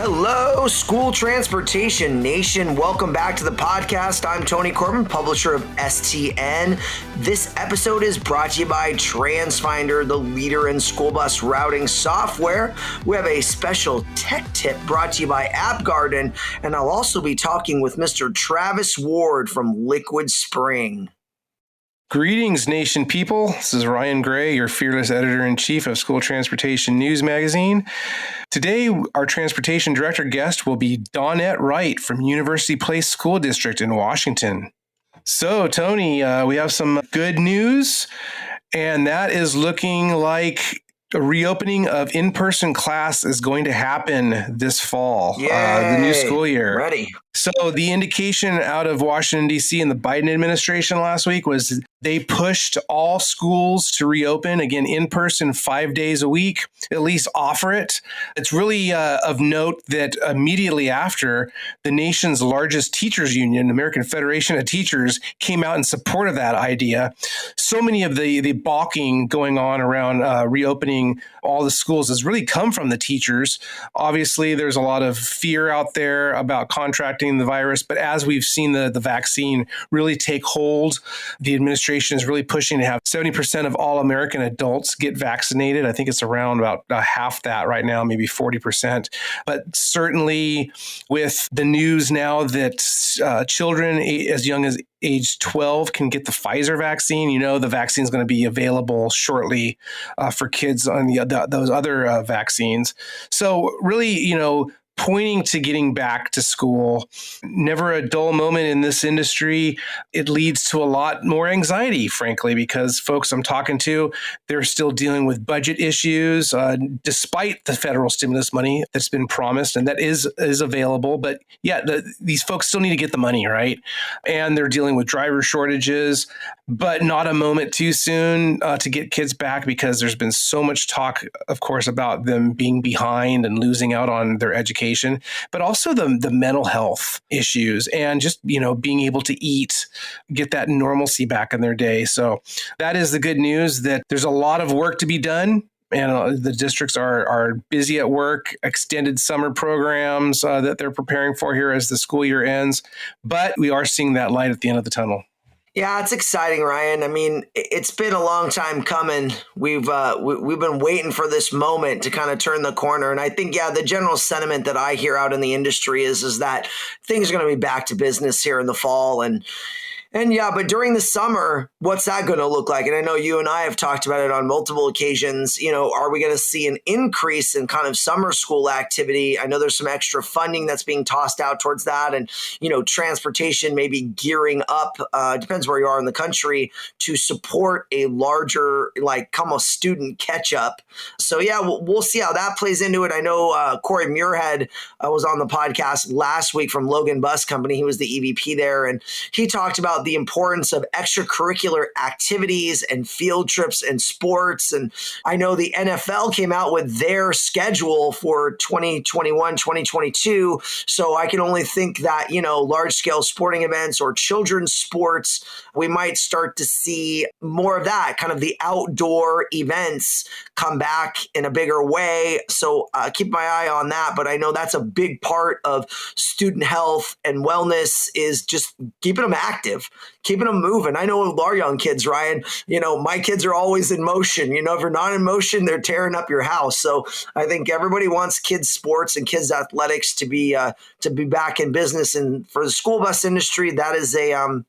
Hello, School Transportation Nation. Welcome back to the podcast. I'm Tony Corbin, publisher of STN. This episode is brought to you by TransFinder, the leader in school bus routing software. We have a special tech tip brought to you by AppGarden, and I'll also be talking with Mr. Travis Ward from Liquid Spring. Greetings, nation people. This is Ryan Gray, your fearless editor-in-chief of School Transportation News Magazine. Today, our transportation director guest will be Dawnett Wright from University Place School District in Washington. So, Tony, we have some good news, and that is looking like a reopening of in-person class is going to happen this fall, the new school year. Ready. So the indication out of Washington, D.C. and the Biden administration last week was they pushed all schools to reopen, again, in person 5 days a week, at least offer it. It's really of note that immediately after, the nation's largest teachers union, American Federation of Teachers, came out in support of that idea. So many of the balking going on around reopening all the schools has really come from the teachers. Obviously, there's a lot of fear out there about contracting the virus, but as we've seen the vaccine really take hold, the administration is really pushing to have 70% of all American adults get vaccinated. I think it's around about half that right now, maybe 40%. But certainly with the news now that children as young as age 12 can get the Pfizer vaccine, you know, the vaccine is going to be available shortly for kids on those other vaccines. So really, you know, pointing to getting back to school, never a dull moment in this industry. It leads to a lot more anxiety, frankly, because folks I'm talking to, they're still dealing with budget issues, despite the federal stimulus money that's been promised and that is available. But yeah, these folks still need to get the money, right? And they're dealing with driver shortages, but not a moment too soon to get kids back, because there's been so much talk, of course, about them being behind and losing out on their education, but also the mental health issues and just, you know, being able to eat, get that normalcy back in their day. So that is the good news, that there's a lot of work to be done. And the districts are busy at work, extended summer programs that they're preparing for here as the school year ends. But we are seeing that light at the end of the tunnel. Yeah, it's exciting, Ryan. I mean, it's been a long time coming. We've been waiting for this moment to kind of turn the corner. And I think, yeah, the general sentiment that I hear out in the industry is that things are going to be back to business here in the fall. And yeah, but during the summer, what's that going to look like? And I know you and I have talked about it on multiple occasions. You know, are we going to see an increase in kind of summer school activity? I know there's some extra funding that's being tossed out towards that. And, you know, transportation may be gearing up, depends where you are in the country, to support a larger, like, almost student catch up. So yeah, we'll see how that plays into it. I know Corey Muirhead was on the podcast last week from Logan Bus Company. He was the EVP there, and he talked about the importance of extracurricular activities and field trips and sports. And I know the NFL came out with their schedule for 2021, 2022. So I can only think that, you know, large scale sporting events or children's sports, we might start to see more of that, kind of the outdoor events come back in a bigger way. So keep my eye on that. But I know that's a big part of student health and wellness, is just keeping them active, keeping them moving. I know our young kids, Ryan, you know, my kids are always in motion. You know, if you're not in motion, they're tearing up your house. So I think everybody wants kids sports and kids athletics to be back in business. And for the school bus industry, that is a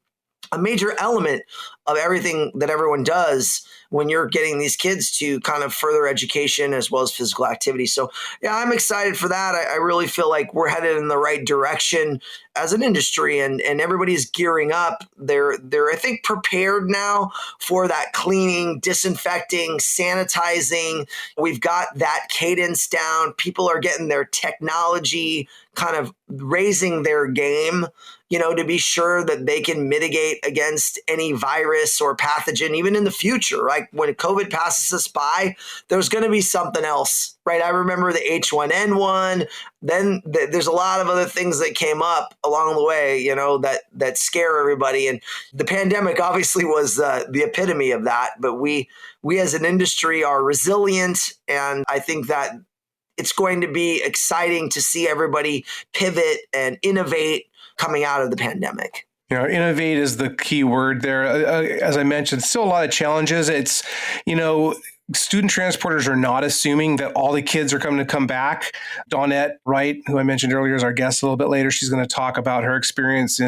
major element of everything that everyone does when you're getting these kids to kind of further education as well as physical activity. So yeah, I'm excited for that. I really feel like we're headed in the right direction as an industry, and everybody's gearing up. They're I think prepared now for that cleaning, disinfecting, sanitizing. We've got that cadence down. People are getting their technology, kind of raising their game, you know, to be sure that they can mitigate against any virus or pathogen, even in the future. Like when COVID passes us by, there's going to be something else, right? I remember the H1N1. Then there's a lot of other things that came up along the way, you know, that scare everybody. And the pandemic obviously was the epitome of that. But we as an industry are resilient. And I think that it's going to be exciting to see everybody pivot and innovate coming out of the pandemic. Innovate is the key word there. As I mentioned, still a lot of challenges. It's, student transporters are not assuming that all the kids are going to come back. Dawnett Wright, who I mentioned earlier, is our guest a little bit later. She's going to talk about her experience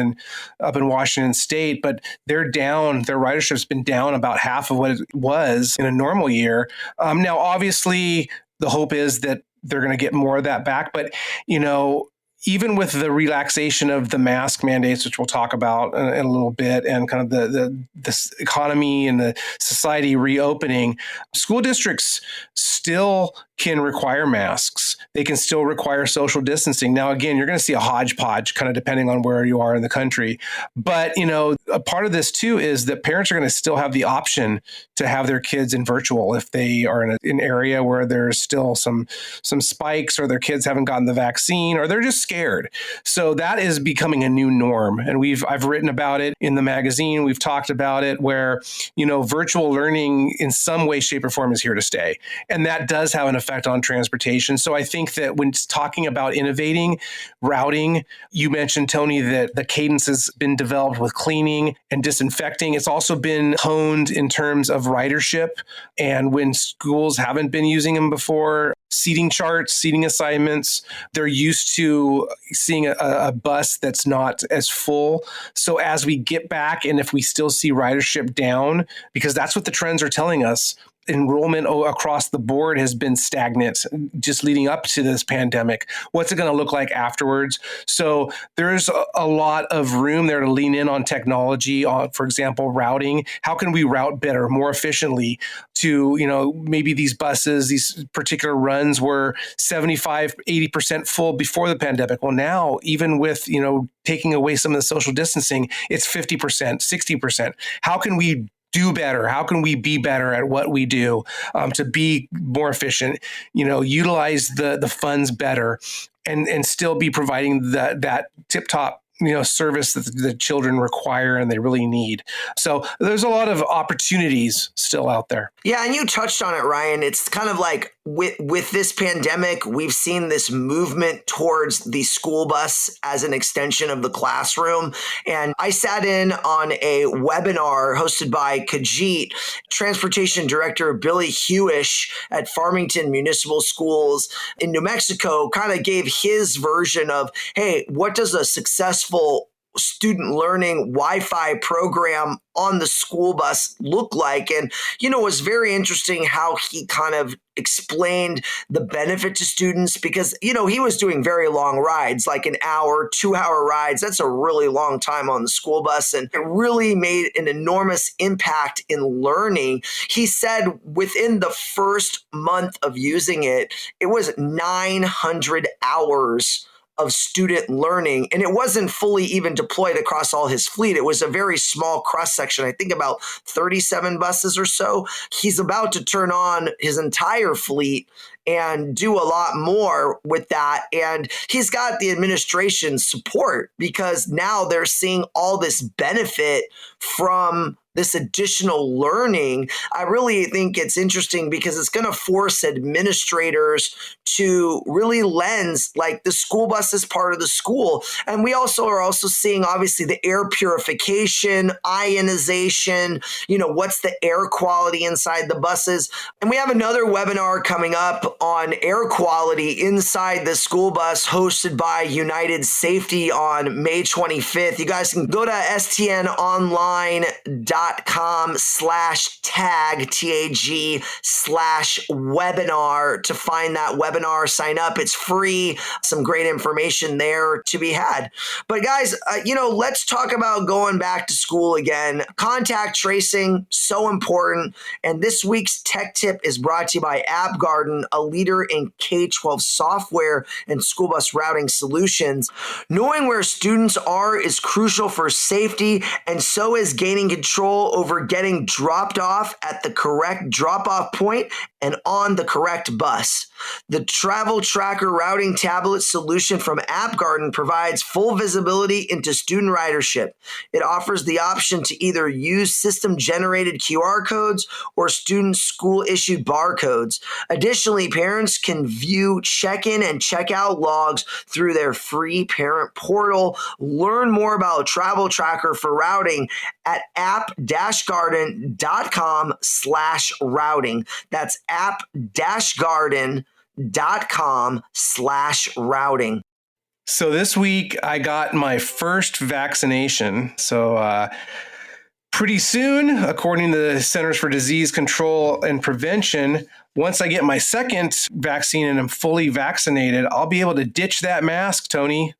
up in Washington State, but they're down. Their ridership's been down about half of what it was in a normal year. Now, obviously, the hope is that they're going to get more of that back, but even with the relaxation of the mask mandates, which we'll talk about in a little bit, and kind of the economy and the society reopening, school districts still can require masks. They can still require social distancing. Now, again, you're going to see a hodgepodge kind of depending on where you are in the country. But, a part of this too is that parents are going to still have the option to have their kids in virtual if they are in an area where there's still some spikes, or their kids haven't gotten the vaccine, or they're just scared. So that is becoming a new norm. And I've written about it in the magazine. We've talked about it where, virtual learning in some way, shape, or form is here to stay. And that does have an effect on transportation. So I think that when talking about innovating, routing, you mentioned, Tony, that the cadence has been developed with cleaning and disinfecting. It's also been honed in terms of ridership. And when schools haven't been using them before, seating charts, seating assignments, they're used to seeing a bus that's not as full. So as we get back, and if we still see ridership down, because that's what the trends are telling us, enrollment across the board has been stagnant just leading up to this pandemic. What's it going to look like afterwards? So there's a lot of room there to lean in on technology, for example, routing. How can we route better, more efficiently to, maybe these buses, these particular runs were 75, 80% full before the pandemic. Well, now, even with, taking away some of the social distancing, it's 50%, 60%. How can we do better? How can we be better at what we do to be more efficient, utilize the funds better and still be providing that tip-top service that the children require and they really need. So there's a lot of opportunities still out there. Yeah, and you touched on it, Ryan. It's kind of like with this pandemic, we've seen this movement towards the school bus as an extension of the classroom. And I sat in on a webinar hosted by Kajit, Transportation Director Billy Hewish at Farmington Municipal Schools in New Mexico, kind of gave his version of, hey, what does a successful student learning Wi-Fi program on the school bus look like? And, it was very interesting how he kind of explained the benefit to students because, he was doing very long rides, like an hour, 2-hour rides. That's a really long time on the school bus. And it really made an enormous impact in learning. He said within the first month of using it, it was 900 hours of student learning. And it wasn't fully even deployed across all his fleet. It was a very small cross section, I think about 37 buses or so. He's about to turn on his entire fleet and do a lot more with that. And he's got the administration's support because now they're seeing all this benefit from this additional learning. I really think it's interesting because it's going to force administrators to really lens like the school bus is part of the school. And we are also seeing obviously the air purification, ionization, what's the air quality inside the buses. And we have another webinar coming up on air quality inside the school bus hosted by United Safety on May 25th. You guys can go to stnonline.com/tag/webinar to find that webinar. Sign up. It's free. Some great information there to be had. But guys, let's talk about going back to school again. Contact tracing, so important. And this week's tech tip is brought to you by AppGarden, a leader in K-12 software and school bus routing solutions. Knowing where students are is crucial for safety, and so is gaining control control over getting dropped off at the correct drop-off point and on the correct bus. The Travel Tracker Routing Tablet solution from AppGarden provides full visibility into student ridership. It offers the option to either use system-generated QR codes or student school-issued barcodes. Additionally, parents can view check-in and check-out logs through their free parent portal. Learn more about Travel Tracker for routing at app-garden.com/routing. That's app-garden.com/routing. So this week I got my first vaccination. So pretty soon, according to the Centers for Disease Control and Prevention, once I get my second vaccine and I'm fully vaccinated, I'll be able to ditch that mask, Tony.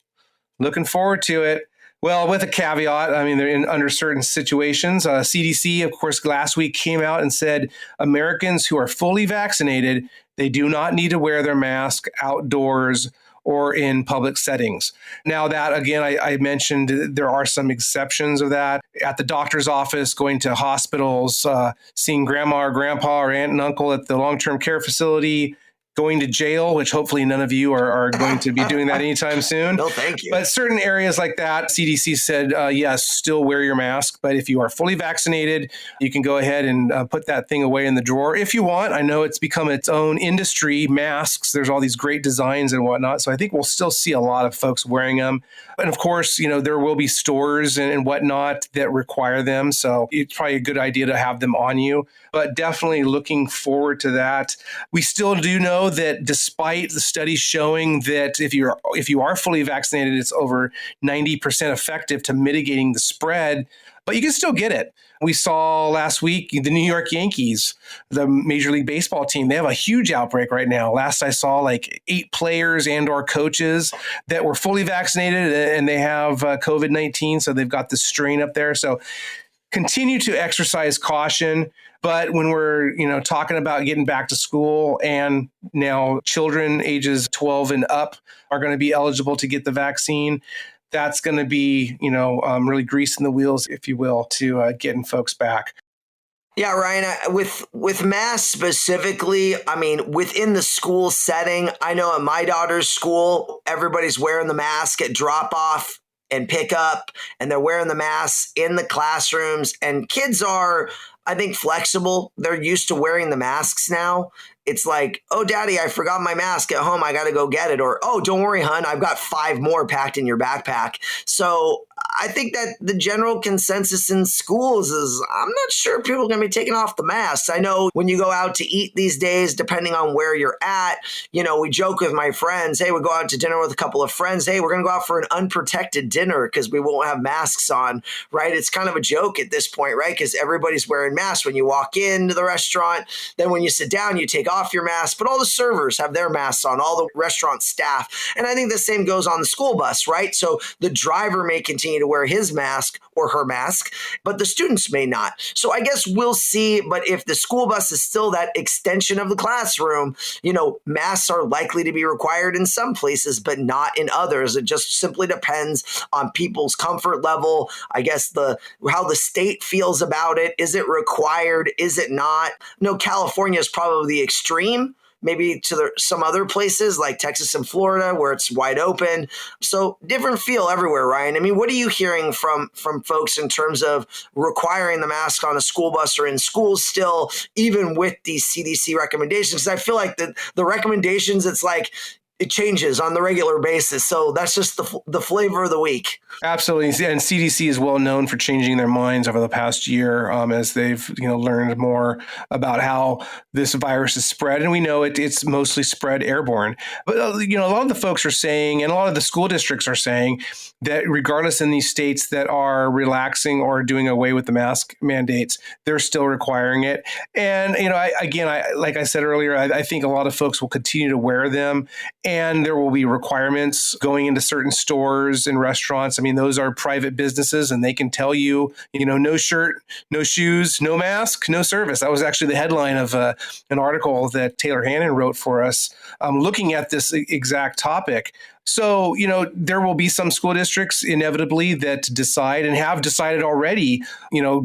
Looking forward to it. Well, with a caveat, I mean, they're under certain situations. CDC, of course, last week came out and said Americans who are fully vaccinated, they do not need to wear their mask outdoors or in public settings. Now that, again, I mentioned there are some exceptions of that. At the doctor's office, going to hospitals, seeing grandma or grandpa or aunt and uncle at the long-term care facility, going to jail, which hopefully none of you are going to be doing that anytime soon. No, thank you. But certain areas like that, CDC said, yes, still wear your mask. But if you are fully vaccinated, you can go ahead and put that thing away in the drawer if you want. I know it's become its own industry, masks. There's all these great designs and whatnot. So I think we'll still see a lot of folks wearing them. And of course, there will be stores and whatnot that require them. So it's probably a good idea to have them on you. But definitely looking forward to that. We still do know that despite the studies showing that if you are fully vaccinated, it's over 90% effective to mitigating the spread, but you can still get it. We saw last week the New York Yankees, the Major League Baseball team, they have a huge outbreak right now. Last I saw, like 8 players and or coaches that were fully vaccinated and they have COVID-19, so they've got this strain up there. So continue to exercise caution. But when we're, talking about getting back to school and now children ages 12 and up are going to be eligible to get the vaccine, that's going to be, really greasing the wheels, if you will, to getting folks back. Yeah, Ryan, with masks specifically, I mean, within the school setting, I know at my daughter's school, everybody's wearing the mask at drop off and pick up, and they're wearing the masks in the classrooms, and kids are, I think, flexible. They're used to wearing the masks now. It's like, oh, Daddy, I forgot my mask at home. I got to go get it. Or, oh, don't worry, hon. I've got 5 more packed in your backpack. So I think that the general consensus in schools is I'm not sure people are going to be taking off the masks. I know when you go out to eat these days, depending on where you're at, we joke with my friends. Hey, we go out to dinner with a couple of friends. Hey, we're going to go out for an unprotected dinner because we won't have masks on, right? It's kind of a joke at this point, right? Because everybody's wearing masks when you walk into the restaurant. Then when you sit down, you take off your mask, but all the servers have their masks on, all the restaurant staff. And I think the same goes on the school bus, right? So the driver may continue to wear his mask or her mask, but the students may not. So I guess we'll see. But if the school bus is still that extension of the classroom, masks are likely to be required in some places, but not in others. It just simply depends on people's comfort level. I guess how the state feels about it. Is it required? Is it not? No, California is probably the extreme, maybe to some other places like Texas and Florida where it's wide open. So different feel everywhere, Ryan. I mean, what are you hearing from folks in terms of requiring the mask on a school bus or in schools still, even with these CDC recommendations? Because I feel like the recommendations, it's like, it changes on the regular basis. So that's just the flavor of the week. Absolutely. And CDC is well known for changing their minds over the past year as they've learned more about how this virus is spread. And we know it's mostly spread airborne. But a lot of the folks are saying, and a lot of the school districts are saying, that regardless in these states that are relaxing or doing away with the mask mandates, they're still requiring it. And, like I said earlier, I think a lot of folks will continue to wear them. And there will be requirements going into certain stores and restaurants. I mean, those are private businesses and they can tell you, no shirt, no shoes, no mask, no service. That was actually the headline of an article that Taylor Hannon wrote for us looking at this exact topic. So, there will be some school districts inevitably that decide and have decided already,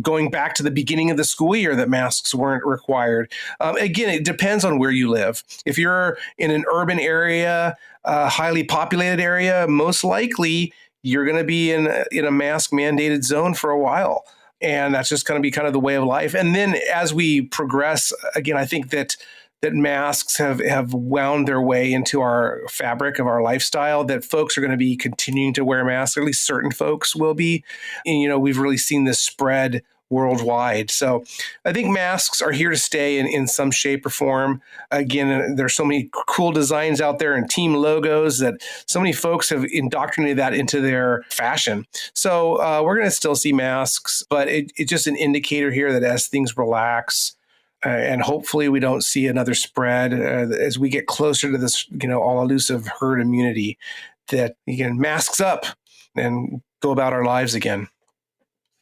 going back to the beginning of the school year that masks weren't required. Again, it depends on where you live. If you're in an urban area, a highly populated area, most likely you're going to be in a mask mandated zone for a while. And that's just going to be kind of the way of life. And then as we progress, again, I think that masks have wound their way into our fabric of our lifestyle, that folks are going to be continuing to wear masks, or at least certain folks will be. And, we've really seen this spread worldwide. So I think masks are here to stay in some shape or form. Again, there's so many cool designs out there and team logos that so many folks have indoctrinated that into their fashion. So we're going to still see masks, but it's just an indicator here that as things relax, and hopefully we don't see another spread as we get closer to this, all elusive herd immunity, that again, masks up and go about our lives again.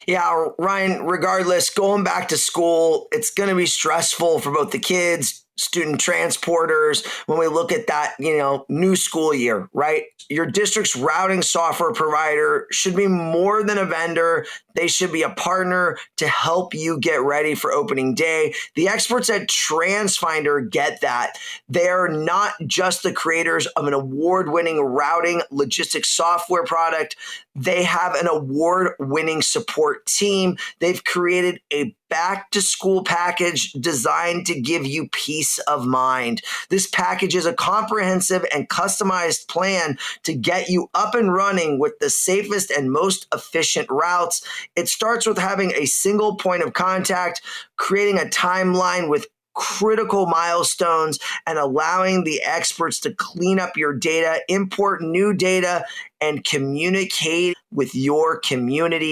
Yeah, Ryan, regardless, going back to school, it's going to be stressful for both the kids, student transporters, when we look at that, new school year, right? Your district's routing software provider should be more than a vendor. They should be a partner to help you get ready for opening day. The experts at TransFinder get that. They're not just the creators of an award-winning routing logistics software product. They have an award-winning support team. They've created a back-to-school package designed to give you peace of mind. This package is a comprehensive and customized plan to get you up and running with the safest and most efficient routes. It starts with having a single point of contact, creating a timeline with critical milestones, and allowing the experts to clean up your data, import new data, and communicate with your community.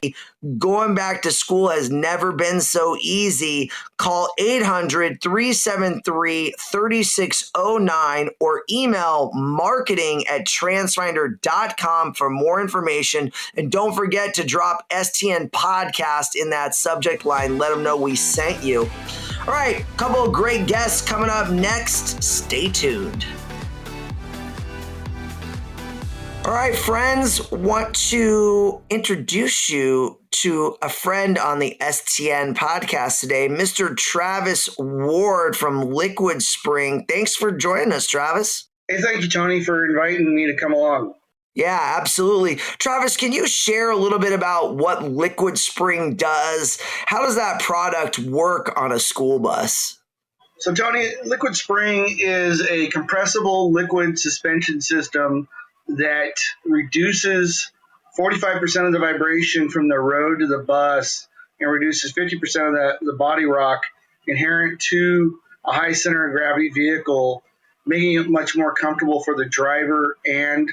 Going back to school has never been so easy. Call 800-373-3609 or email marketing@transfinder.com for more information. And don't forget to drop STN podcast in that subject line. Let them know we sent you. All right, a couple of great guests coming up next. Stay tuned. All right, friends, want to introduce you to a friend on the STN podcast today, Mr. Travis Ward from Liquid Spring. Thanks for joining us, Travis. Hey, thank you, Tony, for inviting me to come along. Yeah, absolutely. Travis, can you share a little bit about what Liquid Spring does? How does that product work on a school bus? So, Tony, Liquid Spring is a compressible liquid suspension system that reduces 45% of the vibration from the road to the bus and reduces 50% of the body rock inherent to a high center of gravity vehicle, making it much more comfortable for the driver and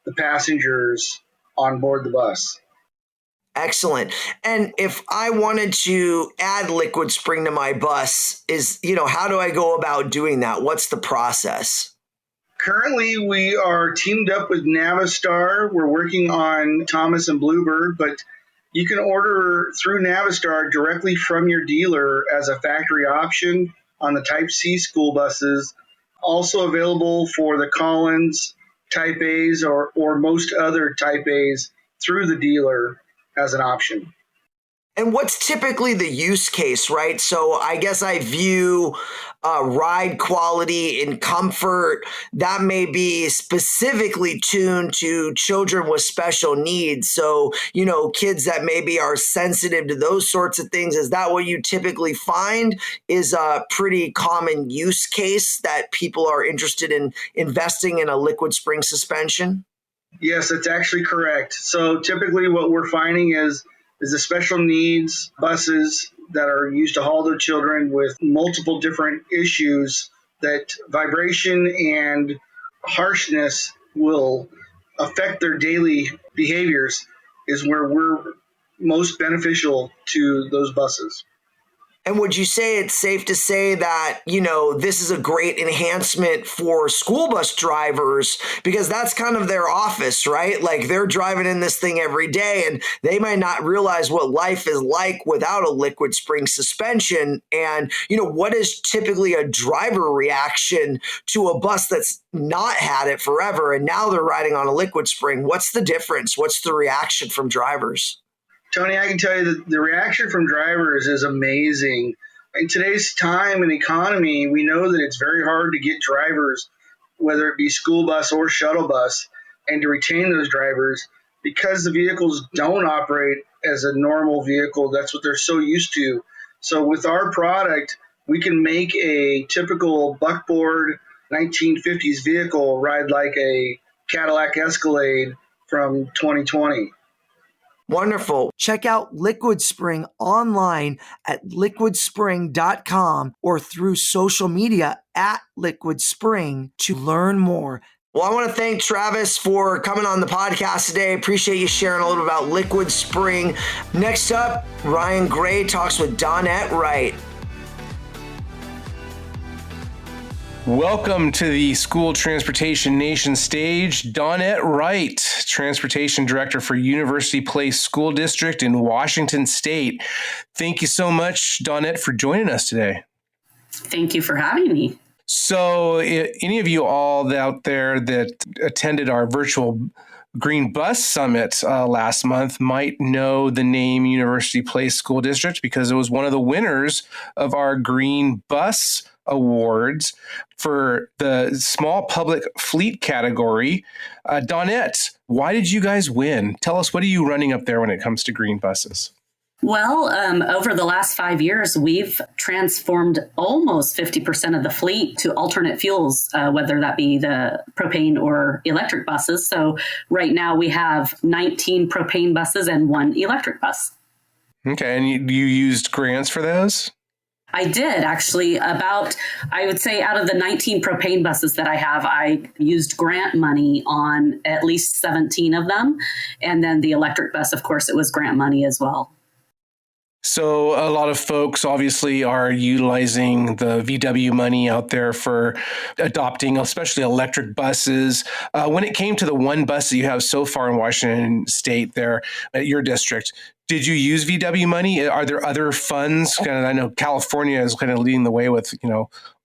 the passengers on board the bus. Excellent. And if I wanted to add Liquid Spring to my bus, how do I go about doing that? What's the process? Currently, we are teamed up with Navistar. We're working on Thomas and Bluebird, but you can order through Navistar directly from your dealer as a factory option on the Type C school buses. Also available for the Collins Type A's or most other Type A's through the dealer as an option. And what's typically the use case, right? So I guess I view ride quality and comfort that may be specifically tuned to children with special needs. So, kids that maybe are sensitive to those sorts of things. Is that what you typically find is a pretty common use case that people are interested in investing in a Liquid Spring suspension? Yes, that's actually correct. So typically what we're finding is the special needs buses that are used to haul their children with multiple different issues, that vibration and harshness will affect their daily behaviors, is where we're most beneficial to those buses. And would you say it's safe to say that, this is a great enhancement for school bus drivers because that's kind of their office, right? Like they're driving in this thing every day and they might not realize what life is like without a liquid spring suspension. And, what is typically a driver reaction to a bus that's not had it forever and now they're riding on a liquid spring? What's the difference? What's the reaction from drivers? Tony, I can tell you that the reaction from drivers is amazing. In today's time and economy, we know that it's very hard to get drivers, whether it be school bus or shuttle bus, and to retain those drivers because the vehicles don't operate as a normal vehicle. That's what they're so used to. So with our product, we can make a typical buckboard 1950s vehicle ride like a Cadillac Escalade from 2020. Wonderful. Check out Liquid Spring online at liquidspring.com or through social media at Liquid Spring to learn more. Well, I want to thank Travis for coming on the podcast today. Appreciate you sharing a little about Liquid Spring. Next up, Ryan Gray talks with Dawnett Wright. Welcome to the School Transportation Nation stage. Dawnett Wright, Transportation Director for University Place School District in Washington State. Thank you so much, Dawnett, for joining us today. Thank you for having me. So any of you all out there that attended our virtual Green Bus Summit last month might know the name University Place School District because it was one of the winners of our Green Bus Awards for the small public fleet category. Dawnett, why did you guys win? Tell us, what are you running up there when it comes to green buses? Well, over the last 5 years, we've transformed almost 50% of the fleet to alternate fuels, whether that be the propane or electric buses. So right now we have 19 propane buses and 1 electric bus. Okay, and you used grants for those? I did actually. I would say out of the 19 propane buses that I have, I used grant money on at least 17 of them. And then the electric bus, of course, it was grant money as well. So a lot of folks obviously are utilizing the VW money out there for adopting, especially electric buses. When it came to the one bus that you have so far in Washington State there at your district, did you use VW money? Are there other funds? I know California is kind of leading the way with,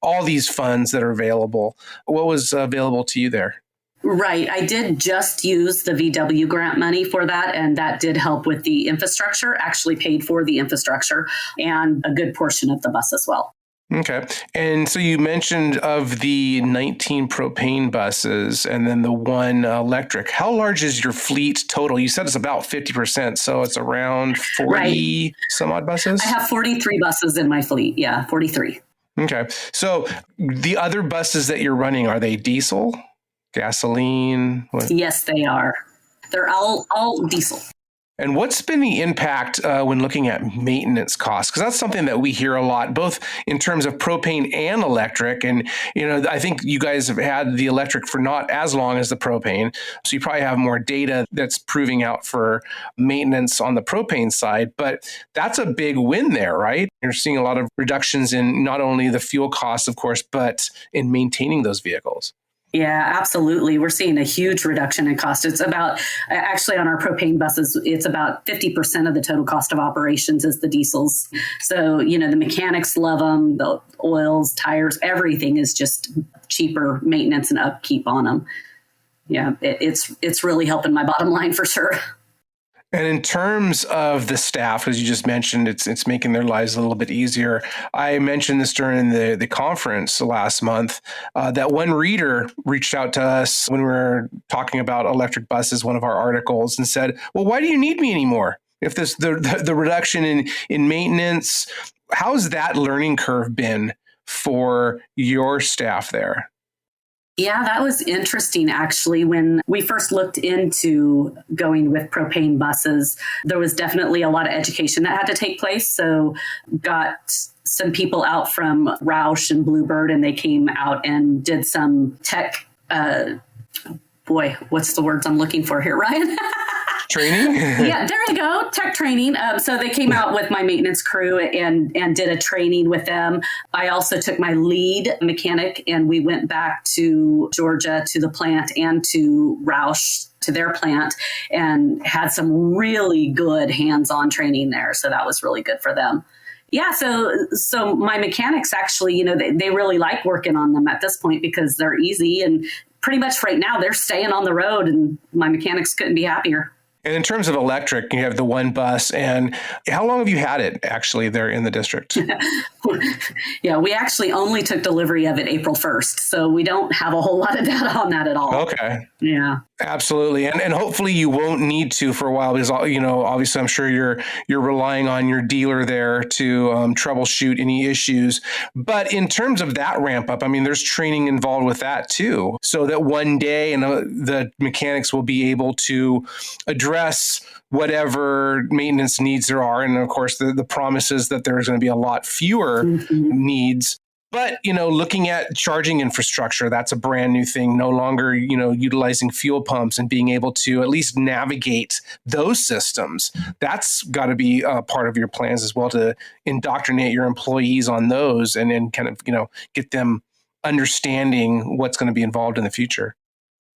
all these funds that are available. What was available to you there? Right. I did just use the VW grant money for that, and that did help with the infrastructure, actually paid for the infrastructure and a good portion of the bus as well. Okay. And so you mentioned of the 19 propane buses and then the 1 electric. How large is your fleet total? You said it's about 50%, so it's around 40 some odd buses? I have 43 buses in my fleet. Yeah, 43. Okay. So the other buses that you're running, are they diesel? Gasoline? What? Yes, they are. They're all diesel. And what's been the impact when looking at maintenance costs? Because that's something that we hear a lot, both in terms of propane and electric. And, I think you guys have had the electric for not as long as the propane. So you probably have more data that's proving out for maintenance on the propane side. But that's a big win there, right? You're seeing a lot of reductions in not only the fuel costs, of course, but in maintaining those vehicles. Yeah, absolutely. We're seeing a huge reduction in cost. It's about, actually on our propane buses, it's about 50% of the total cost of operations is the diesels. So, the mechanics love them, the oils, tires, everything is just cheaper maintenance and upkeep on them. Yeah, it's really helping my bottom line for sure. And in terms of the staff, as you just mentioned, it's making their lives a little bit easier. I mentioned this during the conference last month, that one reader reached out to us when we were talking about electric buses, one of our articles, and said, well, why do you need me anymore? If this the reduction in maintenance, how's that learning curve been for your staff there? Yeah, that was interesting, actually. When we first looked into going with propane buses, there was definitely a lot of education that had to take place. So got some people out from Roush and Bluebird, and they came out and did some tech, what's the words I'm looking for here, Ryan? Training? Yeah, there you go. Tech training. So they came out with my maintenance crew and did a training with them. I also took my lead mechanic and we went back to Georgia to the plant and to Roush to their plant and had some really good hands-on training there. So that was really good for them. Yeah, so my mechanics actually, they really like working on them at this point because they're easy and pretty much right now they're staying on the road and my mechanics couldn't be happier. And in terms of electric, you have the one bus. And how long have you had it actually there in the district? Yeah, we actually only took delivery of it April 1st. So we don't have a whole lot of data on that at all. Okay. Yeah. Absolutely. And hopefully you won't need to for a while because, obviously I'm sure you're relying on your dealer there to troubleshoot any issues. But in terms of that ramp up, I mean, there's training involved with that too. So that one day the mechanics will be able to address whatever maintenance needs there are. And of course, the promise is that there's going to be a lot fewer needs. But, looking at charging infrastructure, that's a brand new thing, no longer, utilizing fuel pumps and being able to at least navigate those systems. That's got to be part of your plans as well, to indoctrinate your employees on those and kind of, get them understanding what's going to be involved in the future.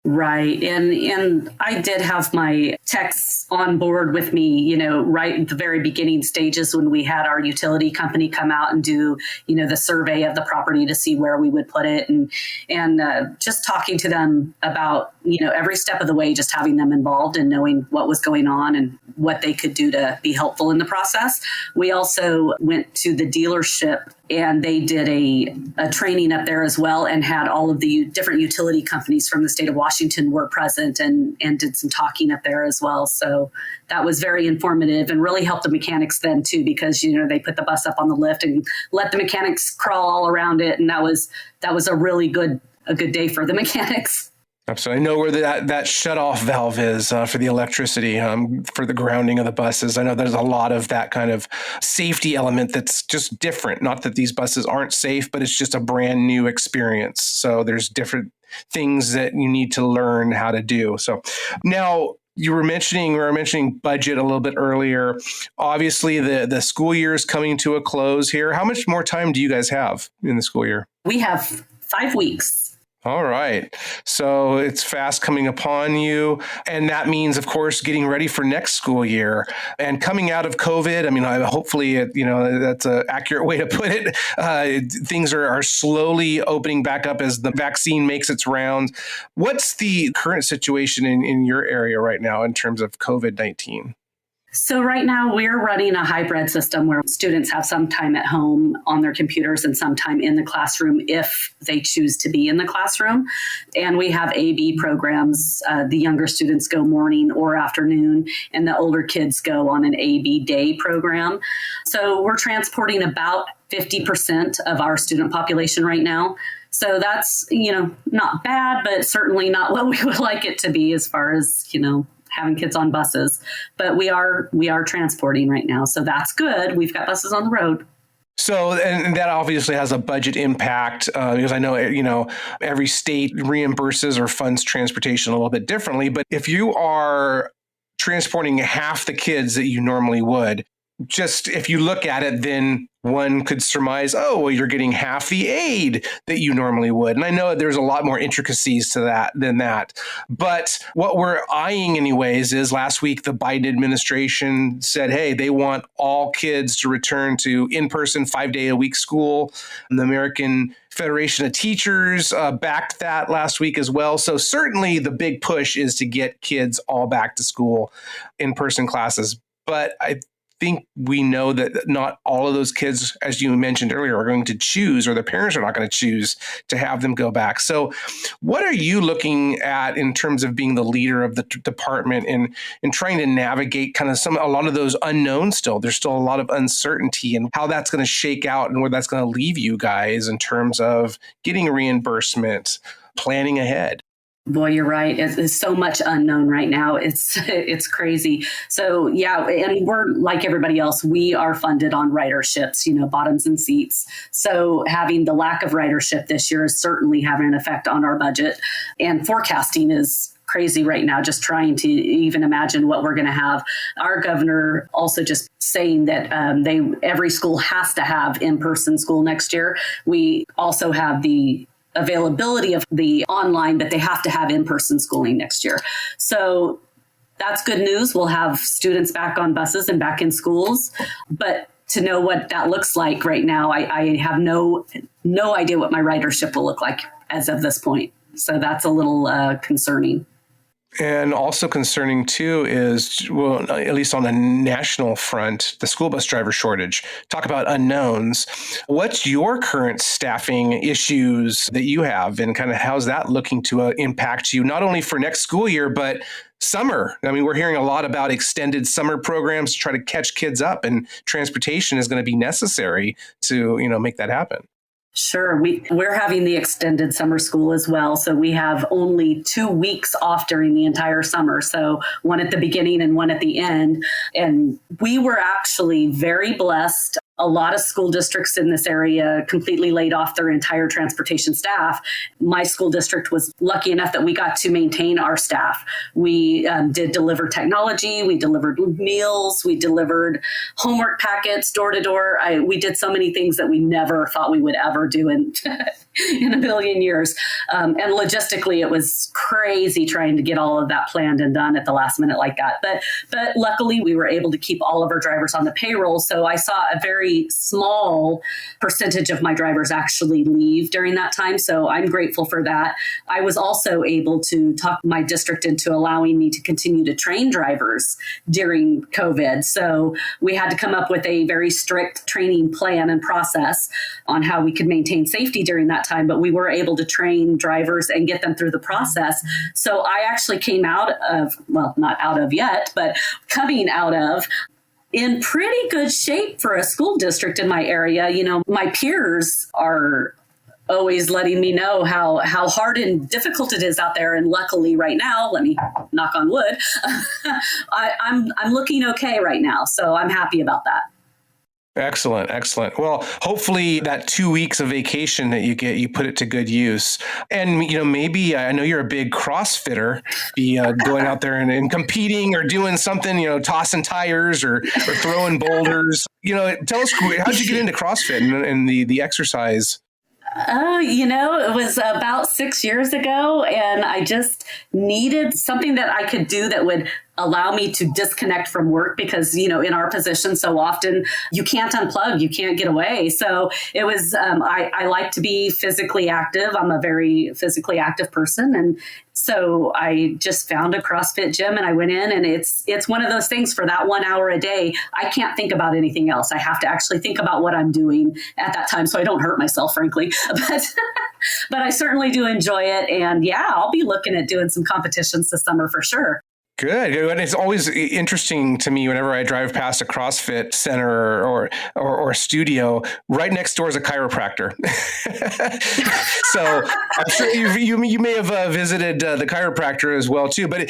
Right. And I did have my techs on board with me, right at the very beginning stages when we had our utility company come out and do, the survey of the property to see where we would put it and just talking to them about, every step of the way, just having them involved and knowing what was going on and what they could do to be helpful in the process. We also went to the dealership and they did a training up there as well and had all of the different utility companies from the state of Washington were present and did some talking up there as well. So that was very informative and really helped the mechanics then too, because, they put the bus up on the lift and let the mechanics crawl all around it. And that was a really good day for the mechanics. Absolutely. I know where that shut-off valve is for the electricity, for the grounding of the buses. I know there's a lot of that kind of safety element that's just different. Not that these buses aren't safe, but it's just a brand new experience. So there's different things that you need to learn how to do. So now we were mentioning budget a little bit earlier. Obviously, the school year is coming to a close here. How much more time do you guys have in the school year? We have 5 weeks. All right. So it's fast coming upon you. And that means, of course, getting ready for next school year and coming out of COVID. I mean, hopefully, that's an accurate way to put it. Things are slowly opening back up as the vaccine makes its rounds. What's the current situation in your area right now in terms of COVID-19? So right now we're running a hybrid system where students have some time at home on their computers and some time in the classroom if they choose to be in the classroom. And we have AB programs. The younger students go morning or afternoon, and the older kids go on an AB day program. So we're transporting about 50% of our student population right now. So that's, not bad, but certainly not what we would like it to be as far as, having kids on buses, but we are transporting right now. So that's good. We've got buses on the road. So, and that obviously has a budget impact because I know, every state reimburses or funds transportation a little bit differently. But if you are transporting half the kids that you normally would, just if you look at it, then one could surmise, you're getting half the aid that you normally would. And I know there's a lot more intricacies to that than that. But what we're eyeing anyways is last week, the Biden administration said, hey, they want all kids to return to in-person 5-day-a-week school. And the American Federation of Teachers backed that last week as well. So certainly the big push is to get kids all back to school, in-person classes. But I think we know that not all of those kids, as you mentioned earlier, are going to choose, or their parents are not going to choose to have them go back. So what are you looking at in terms of being the leader of the department and trying to navigate kind of a lot of those unknowns still? There's still a lot of uncertainty and how that's going to shake out and where that's going to leave you guys in terms of getting reimbursement, planning ahead. Boy, you're right. It's so much unknown right now. It's crazy. So yeah, and we're like everybody else. We are funded on riderships, bottoms and seats. So having the lack of ridership this year is certainly having an effect on our budget. And forecasting is crazy right now, just trying to even imagine what we're going to have. Our governor also just saying that every school has to have in-person school next year. We also have the availability of the online, but they have to have in-person schooling next year. So that's good news. We'll have students back on buses and back in schools, but to know what that looks like right now, I have no idea what my ridership will look like as of this point. So that's a little concerning. And also concerning too is, well, at least on a national front, the school bus driver shortage. Talk about unknowns. What's your current staffing issues that you have, and kind of how's that looking to impact you, not only for next school year, but summer? I mean, we're hearing a lot about extended summer programs to try to catch kids up, and transportation is going to be necessary to, make that happen. Sure. We're having the extended summer school as well. So we have only 2 weeks off during the entire summer. So one at the beginning and one at the end. And we were actually very blessed. A lot of school districts in this area completely laid off their entire transportation staff. My school district was lucky enough that we got to maintain our staff. We did deliver technology. We delivered meals. We delivered homework packets door to door. We did so many things that we never thought we would ever do in a billion years. And logistically, it was crazy trying to get all of that planned and done at the last minute like that. But luckily, we were able to keep all of our drivers on the payroll. So I saw a very small percentage of my drivers actually leave during that time. So I'm grateful for that. I was also able to talk my district into allowing me to continue to train drivers during COVID. So we had to come up with a very strict training plan and process on how we could maintain safety during that time. But we were able to train drivers and get them through the process. So I actually came out of, well, not out of yet, but coming out of in pretty good shape for a school district in my area. My peers are always letting me know how hard and difficult it is out there. And luckily right now, let me knock on wood, I'm looking okay right now. So I'm happy about that. Excellent. Well, hopefully that 2 weeks of vacation that you get, you put it to good use. And, maybe I know you're a big CrossFitter, be going out there and competing or doing something, tossing tires or throwing boulders. Tell us, how'd you get into CrossFit and the exercise? It was about 6 years ago, and I just needed something that I could do that would allow me to disconnect from work because, in our position, so often you can't unplug, you can't get away. So it was, I like to be physically active. I'm a very physically active person. And so I just found a CrossFit gym and I went in, and it's one of those things for that 1 hour a day. I can't think about anything else. I have to actually think about what I'm doing at that time so I don't hurt myself, frankly. But I certainly do enjoy it. And yeah, I'll be looking at doing some competitions this summer for sure. Good. And it's always interesting to me whenever I drive past a CrossFit center or studio. Right next door is a chiropractor. So I'm sure you may have visited the chiropractor as well too. But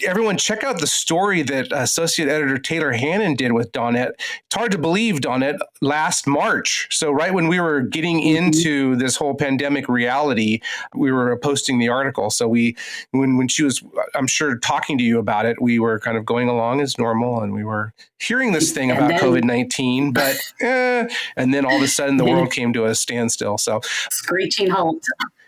everyone check out the story that Associate Editor Taylor Hannon did with Dawnett. It's hard to believe, Dawnett, last March. So right when we were getting into this whole pandemic reality, we were posting the article. So when she was, I'm sure, talking to you about it, we were kind of going along as normal, and we were hearing this thing about COVID-19, but and then all of a sudden the world came to a standstill. So screeching halt.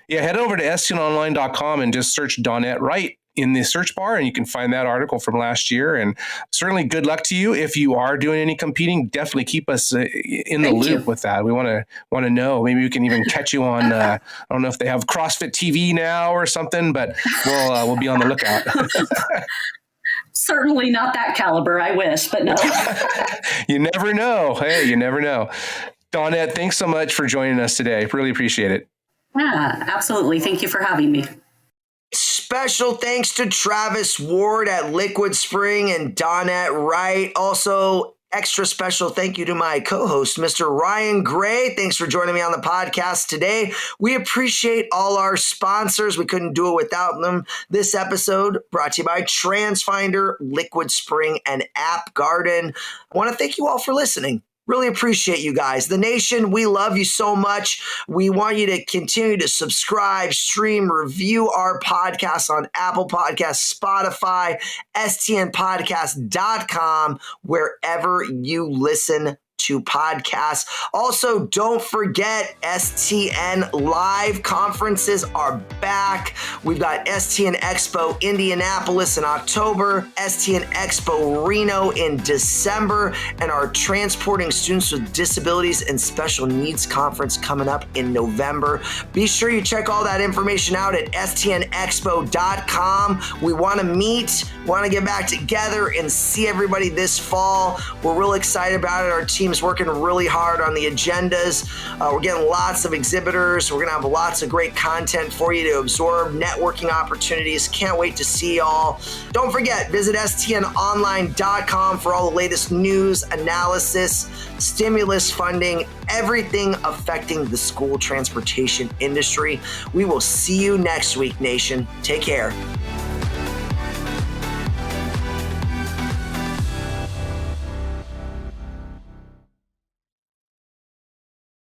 Yeah, head over to stonline.com and just search Dawnett Wright in the search bar, and you can find that article from last year. And certainly good luck to you. If you are doing any competing, definitely keep us in the loop with that. We want to know. Maybe we can even catch you on, I don't know if they have CrossFit TV now or something, but we'll be on the lookout. Certainly not that caliber. I wish, but no. You never know. Hey, you never know. Dawnett, thanks so much for joining us today. Really appreciate it. Yeah, absolutely. Thank you for having me. Special thanks to Travis Ward at Liquid Spring and Dawnett Wright. Also, extra special thank you to my co-host, Mr. Ryan Gray. Thanks for joining me on the podcast today. We appreciate all our sponsors. We couldn't do it without them. This episode brought to you by TransFinder, Liquid Spring, and App Garden. I want to thank you all for listening. Really appreciate you guys. The nation, we love you so much. We want you to continue to subscribe, stream, review our podcast on Apple Podcasts, Spotify, stnpodcast.com, wherever you listen to podcasts. Also, don't forget STN live conferences are back. We've got STN Expo Indianapolis in October, STN Expo Reno in December, and our Transporting Students with Disabilities and Special Needs Conference coming up in November. Be sure you check all that information out at stnexpo.com. We want to meet, want to get back together and see everybody this fall. We're real excited about it. Our team's working really hard on the agendas. We're getting lots of exhibitors. We're going to have lots of great content for you to absorb, networking opportunities. Can't wait to see y'all. Don't forget, visit stnonline.com for all the latest news, analysis, stimulus funding, everything affecting the school transportation industry. We will see you next week, nation. Take care.